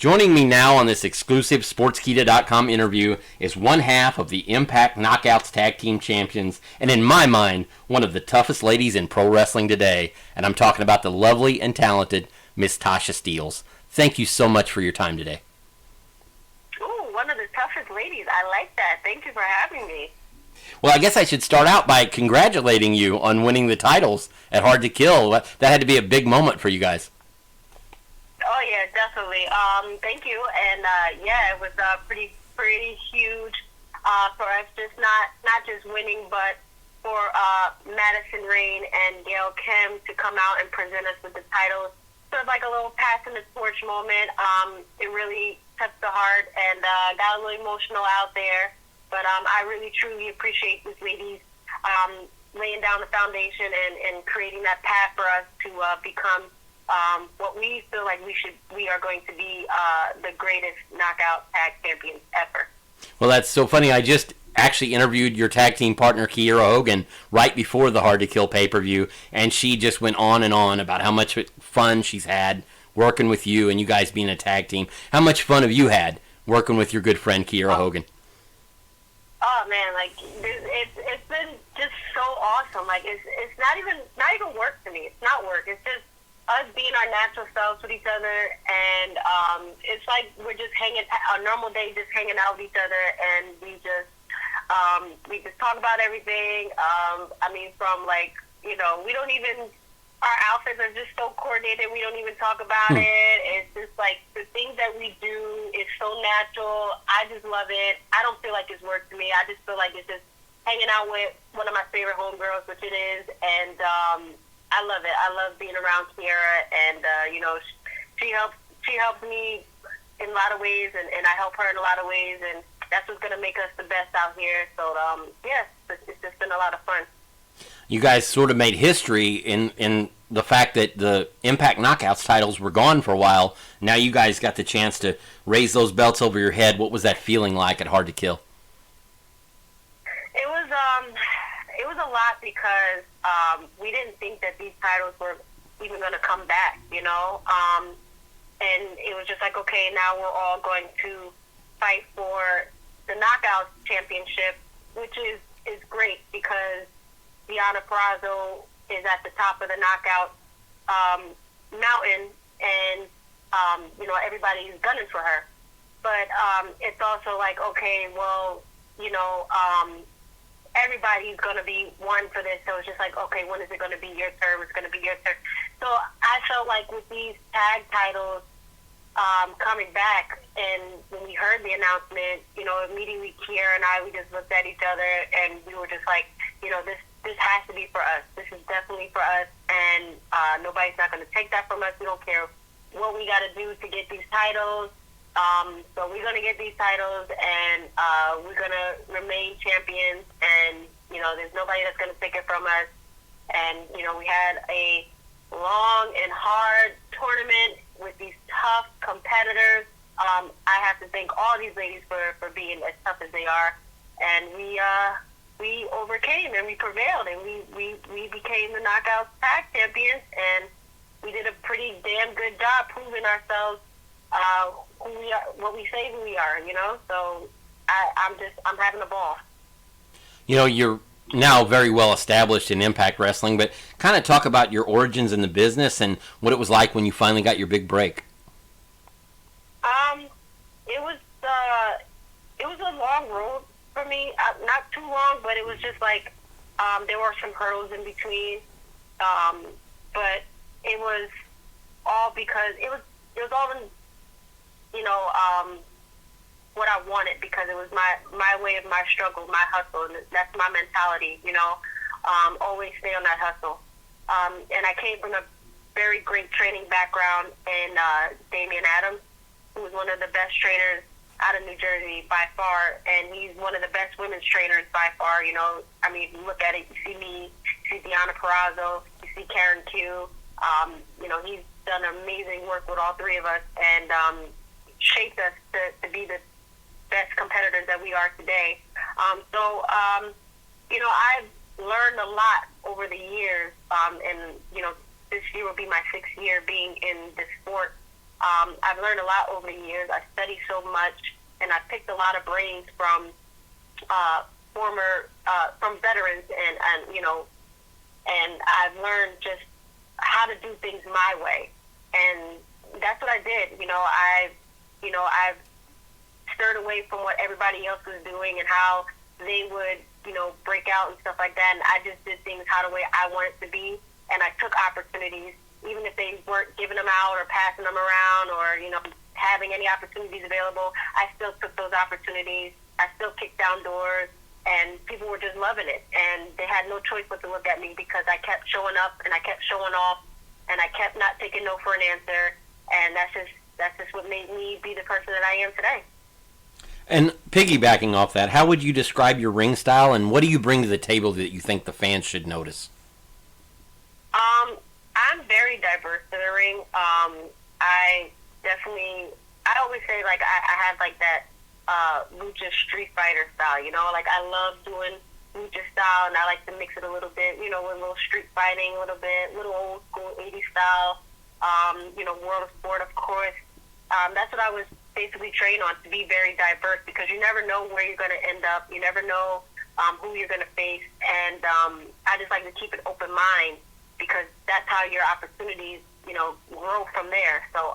Joining me now on this exclusive Sportskeeda.com interview is one half of the Impact Knockouts Tag Team Champions, and in my mind, one of the toughest ladies in pro wrestling today. And I'm talking about the lovely and talented Miss Tasha Steelz. Thank you so much for your time today. Ooh, one of the toughest ladies. I like that. Thank you for having me. Well, I guess I should start out by congratulating you on winning the titles at Hard to Kill. That had to be a big moment for you guys. Oh yeah, definitely. Thank you. And yeah, it was pretty huge for us. Just not just winning, but for Madison Rain and Gail Kim to come out and present us with the titles. Sort of like a little pass in the torch moment. It really touched the heart and got a little emotional out there. But I really truly appreciate these ladies laying down the foundation and creating that path for us to become what we feel like we are going to be the greatest knockout tag champions ever. Well, that's so funny. I just actually interviewed your tag team partner, Kiera Hogan, right before the Hard to Kill pay-per-view, and she just went on and on about how much fun she's had working with you and you guys being a tag team. How much fun have you had working with your good friend, Kiera Hogan? Oh man, like it's been just so awesome. Like it's not even work to me. It's not work. It's just us being our natural selves with each other, and it's like we're just hanging a normal day, just hanging out with each other, and we just talk about everything. I mean, from like, we don't even, our outfits are just so coordinated. We don't even talk about it. It's just like the things that we do is so natural. I just love it. I don't feel like it's work to me. I just feel like it's just hanging out with one of my favorite homegirls, which it is, and I love it. I love being around Kiera, and she helps me in a lot of ways, and I help her in a lot of ways, and that's what's gonna make us the best out here. So yeah, it's just been a lot of fun. You guys sort of made history in the fact that the Impact Knockouts titles were gone for a while. Now you guys got the chance to raise those belts over your head. What was that feeling like at Hard to Kill? It was a lot because we didn't think that these titles were even going to come back, and it was just like, okay, now we're all going to fight for the Knockouts Championship, which is great because Deonna Purrazzo is at the top of the knockout mountain, and everybody's gunning for her. But it's also like, okay, well, everybody's going to be one for this, so it's just like, okay, when is it going to be your turn? It's going to be your turn. So I felt like with these tag titles coming back, and when we heard the announcement, immediately Kiera and I, we just looked at each other, and we were just like, this has to be for us. This is definitely for us, and nobody's not going to take that from us. We don't care what we got to do to get these titles. So we're going to get these titles, and we're going to remain champions, and, there's nobody that's going to take it from us. And, we had a long and hard tournament with these tough competitors. I have to thank all these ladies for being as tough as they are. And we overcame, and we prevailed, and we became the Knockout Tag Champions, and we did a pretty damn good job proving ourselves who we are, what we say who we are, So I'm having a ball. You're now very well established in Impact Wrestling, but kind of talk about your origins in the business and what it was like when you finally got your big break. It was a long road for me. Not too long, but it was just like there were some hurdles in between. But it was all because it was all in, what I wanted, because it was my way of my struggle, my hustle, and that's my mentality, always stay on that hustle. And I came from a very great training background in Damian Adams, who was one of the best trainers out of New Jersey by far, and he's one of the best women's trainers by far. I mean, if you look at it, you see me, you see Deonna Purrazzo, you see Karen Q. He's done amazing work with all three of us, and shaped us to be the best competitors that we are today. I've learned a lot over the years, and this year will be my 6th year being in the sport. I've learned a lot over the years. I study so much, and I picked a lot of brains from from veterans, and I've learned just how to do things my way, and that's what I did. I've stirred away from what everybody else was doing and how they would, break out and stuff like that. And I just did things how the way I wanted to be, and I took opportunities, even if they weren't giving them out or passing them around or, having any opportunities available. I still took those opportunities. I still kicked down doors, and people were just loving it. And they had no choice but to look at me because I kept showing up and I kept showing off, and I kept not taking no for an answer. And that's just what made me be the person that I am today. And piggybacking off that, how would you describe your ring style, and what do you bring to the table that you think the fans should notice? I'm very diverse in the ring. I always say, like, I have, like, that lucha street fighter style, Like, I love doing lucha style, and I like to mix it a little bit, with a little street fighting a little bit, little old school 80s style, world of sport, of course. That's what I was basically trained on, to be very diverse, because you never know where you're going to end up. You never know who you're going to face, and I just like to keep an open mind, because that's how your opportunities, grow from there. So,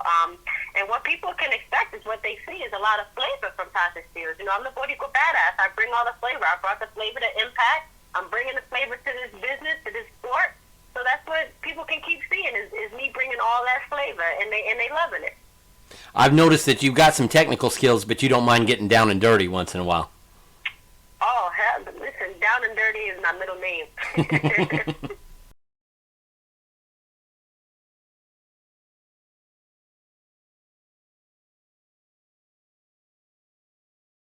and what people can expect is what they see is a lot of flavor from Tasha Steelz. I'm the Boricua badass. I bring all the flavor. I brought the flavor to Impact. I'm bringing the flavor to this business, to this sport. So that's what people can keep seeing is me bringing all that flavor, and they loving it. I've noticed that you've got some technical skills, but you don't mind getting down and dirty once in a while. Oh, hell, listen, down and dirty is my middle name.